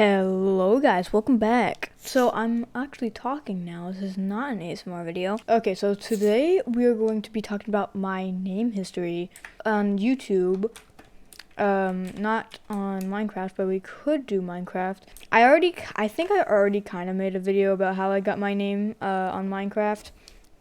Hello guys, welcome back. So I'm actually talking now. This is not an ASMR video. Okay, so today we are going to be talking about my name history on YouTube. Not on Minecraft, but we could do Minecraft. I think I already kind of made a video about how I got my name on Minecraft.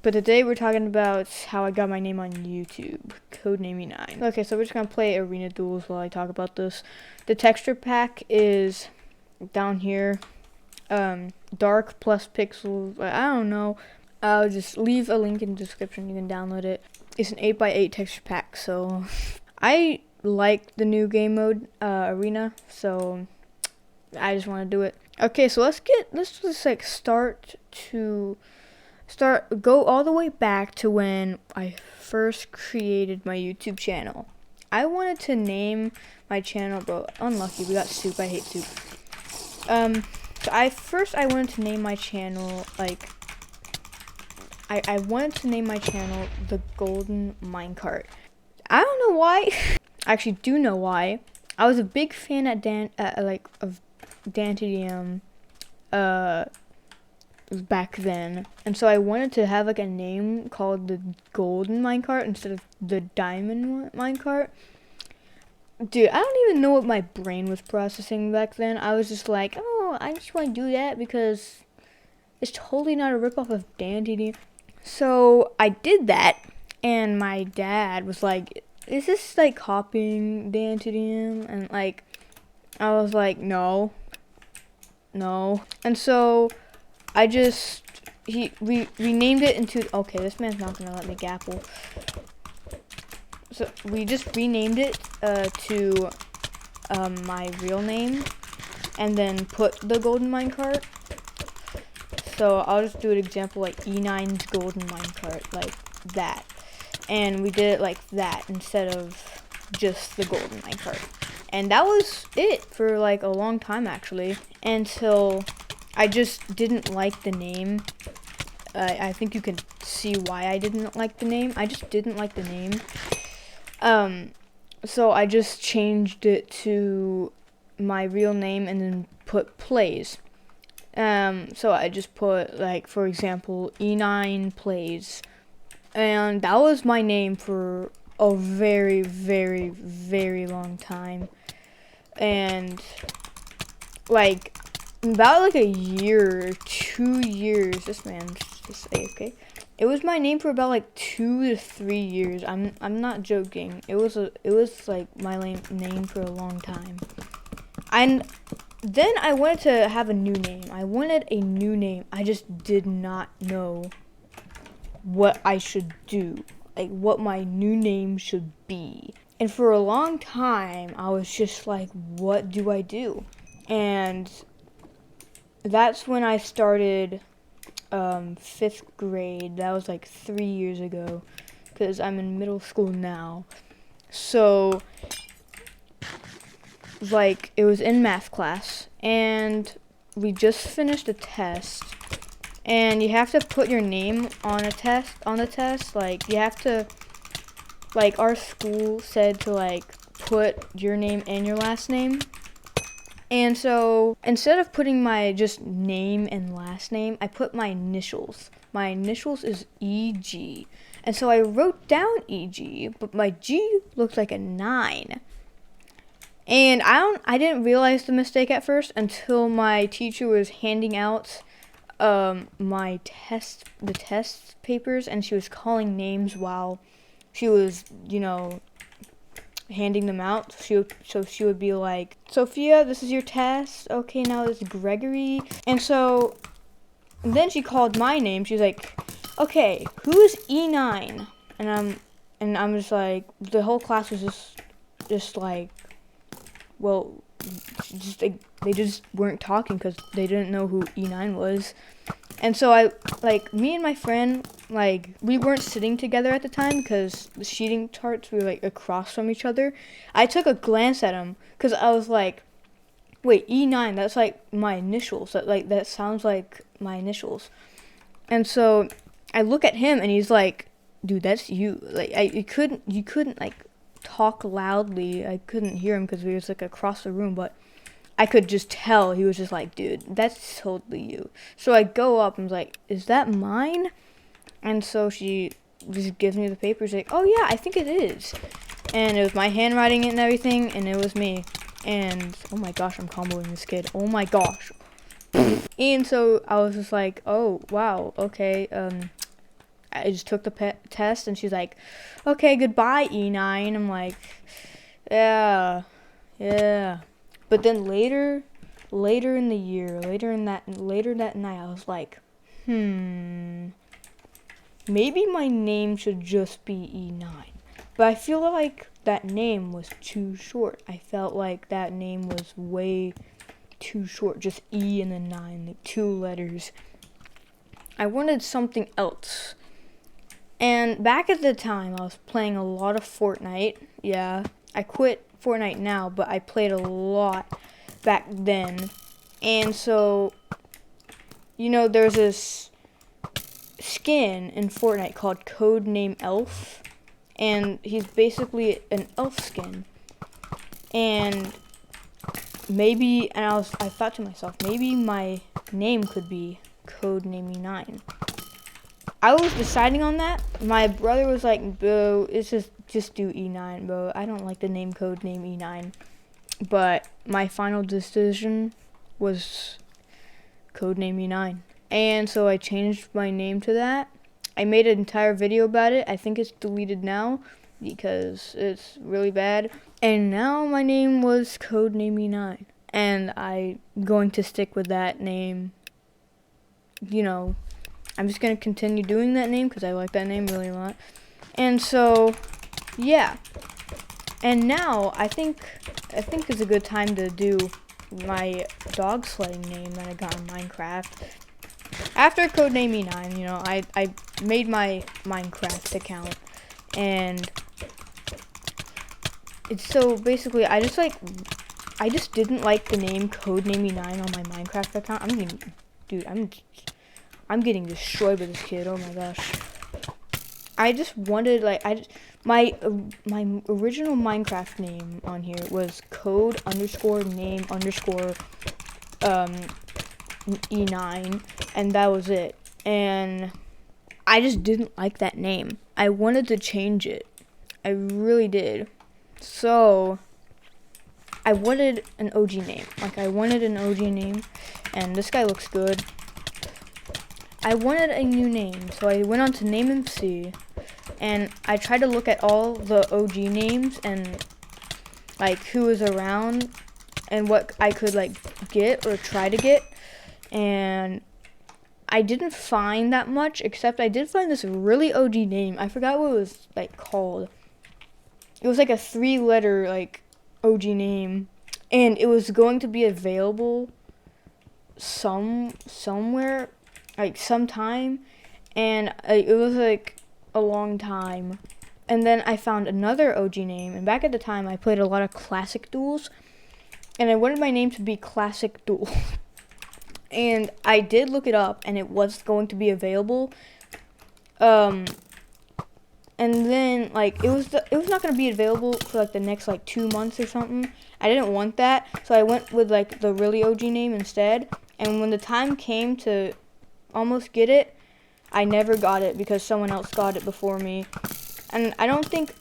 But today we're talking about how I got my name on YouTube, codename E9. Okay, so we're just gonna play arena duels while I talk about this. The texture pack is down here, dark plus pixels. I don't know. I'll just leave a link in the description. You can download it. It's an 8x8 texture pack, so I like the new game mode, arena. So I just want to do it. Okay, so let's just like go all the way back to when I first created my YouTube channel. I wanted to name my channel, but unlucky, we got soup. I hate soup. So I wanted to name my channel, like, I wanted to name my channel The Golden Minecart. I don't know why. I actually do know why. I was a big fan of DanTDM, back then, and so I wanted to have like a name called the Golden Minecart instead of the Diamond Minecart. Dude, I don't even know what my brain was processing back then. I was just like, oh, I just want to do that because it's totally not a ripoff of DanTDM. So I did that, and my dad was like, is this like copying DanTDM? And like, I was like, no. And so we renamed it into, okay, this man's not gonna let me gapple. So we just renamed it to my real name, and then put the Golden Minecart. So I'll just do an example like E9's Golden Minecart, like that. And we did it like that instead of just the Golden Minecart. And that was it for like a long time actually, until I just didn't like the name. I think you can see why I didn't like the name. I just didn't like the name. So I just changed it to my real name and then put plays. So I just put, like, for example, E9 plays. And that was my name for a very, very, very long time. And like about like a year or 2 years, this man's just AFK. It was my name for about like 2 to 3 years. I'm not joking. It was like my name for a long time. And then I wanted to have a new name. I just did not know what I should do, like what my new name should be. And for a long time, I was just like, what do I do? And that's when I started 5th grade. That was like 3 years ago, because I'm in middle school now. So like it was in math class, and we just finished a test, and you have to put your name on the test. Like, you have to, like, our school said to like put your name and your last name. And so instead of putting my just name and last name, I put my initials. My initials is EG. And so I wrote down EG, but my G looked like a 9. And I didn't realize the mistake at first until my teacher was handing out the test papers, and she was calling names while she was, handing them out. So she would be like, Sophia, this is your test. Okay, now it's Gregory. And then she called my name. She's like, okay, who is E9? And I'm just like, the whole class was just like, well, they just weren't talking because they didn't know who E9 was. And so me and my friend, like, we weren't sitting together at the time because the sheeting charts were like across from each other. I took a glance at him because I was like, wait, E9, that's like my initials. That sounds like my initials. And so I look at him, and he's like, dude, that's you. Like, you couldn't like talk loudly. I couldn't hear him because we was like across the room, but I could just tell he was just like, dude, that's totally you. So I go up and was like, is that mine? And so she just gives me the paper. She's like, oh yeah, I think it is. And it was my handwriting and everything, and it was me. And oh my gosh, I'm comboing this kid. Oh my gosh. And so I was just like, oh wow, okay. I just took the test, and she's like, okay, goodbye, E9. I'm like, yeah. But then later in the year, later that night, I was like, maybe my name should just be E9. But I feel like that name was too short. I felt like that name was way too short, just E and then 9, like 2 letters. I wanted something else. And back at the time, I was playing a lot of Fortnite. Yeah, I quit Fortnite now, but I played a lot back then. And so, you know, there's this skin in Fortnite called Codename Elf. And he's basically an elf skin. And I thought to myself, maybe my name could be Codename E9. I was deciding on that. My brother was like, bro, it's just do E9, bro. I don't like the name Codename E9. But my final decision was Codename E9. And so I changed my name to that. I made an entire video about it. I think it's deleted now because it's really bad. And now my name was Codename E9. And I'm going to stick with that name. You know, I'm just going to continue doing that name because I like that name really a lot. And so, yeah. And now I think is a good time to do my dog sledding name that I got in Minecraft. After Codename E9, you know, I made my Minecraft account, and it's so basically I just didn't like the name Codename E9 on my Minecraft account. I'm getting destroyed by this kid. Oh my gosh. I just wanted my original Minecraft name on here was code_name_E9, and that was it. And I just didn't like that name. I wanted to change it. I really did. So I wanted an OG name. And this guy looks good. I wanted a new name, so I went on to NameMC, and I tried to look at all the OG names and like who was around and what I could like get or try to get, and I didn't find that much, except I did find this really OG name. I forgot what it was like called. It was like a 3-letter like OG name, and it was going to be available somewhere like sometime, and it was like a long time. And then I found another OG name, and back at the time I played a lot of classic duels, and I wanted my name to be Classic Duel. And I did look it up, and it was going to be available. And then like it was not going to be available for like the next like 2 months or something. I didn't want that, so I went with like the really OG name instead. And when the time came to almost get it, I never got it because someone else got it before me. And I don't think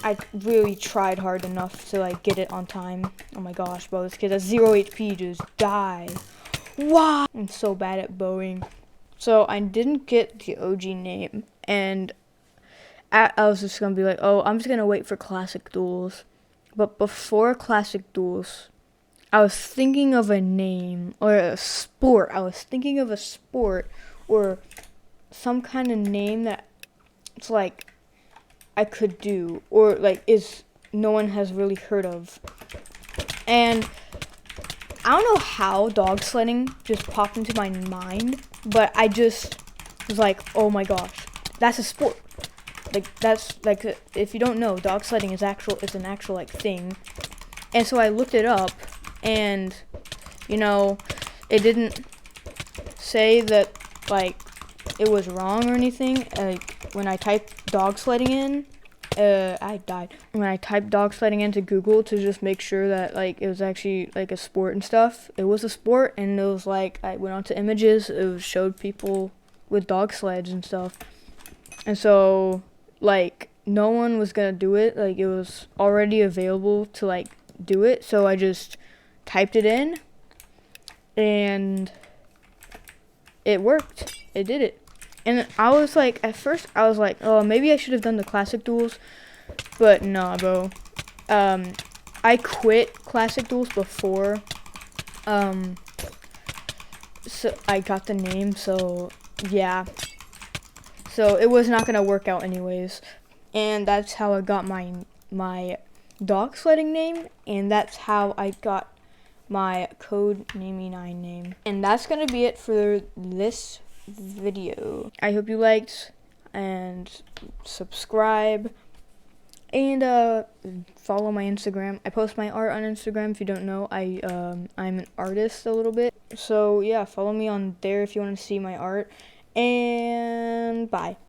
I really tried hard enough to like get it on time. Oh my gosh, bro, this kid has 0 HP, just die. Wow, I'm so bad at bowing. So I didn't get the OG name, and I was just gonna be like, oh, I'm just gonna wait for Classic Duels. But before Classic Duels, I was thinking of a name or a sport. I was thinking of a sport or some kind of name that it's like I could do, or like no one has really heard of. And I don't know how dog sledding just popped into my mind, but I just was like, oh my gosh, that's a sport. Like that's like, if you don't know, dog sledding is an actual like thing. And so I looked it up, and you know, it didn't say that like it was wrong or anything. Like when I typed dog sledding in, I died when I typed dog sledding into Google to just make sure that like it was actually like a sport and stuff. It was a sport, and it was like I went onto images. It showed people with dog sleds and stuff, and so like no one was gonna do it. Like it was already available to like do it, so I just typed it in, and it worked. It did it. And I was like, at first, I was like, oh, maybe I should have done the classic duels. But nah, bro. I quit classic duels before so I got the name, so yeah. So it was not gonna work out anyways. And that's how I got my dog sledding name, and that's how I got my code name E9 name. And that's gonna be it for this video. I hope you liked, and subscribe, and follow my Instagram. I post my art on Instagram. If you don't know, I'm an artist a little bit, so yeah, follow me on there if you want to see my art. And bye.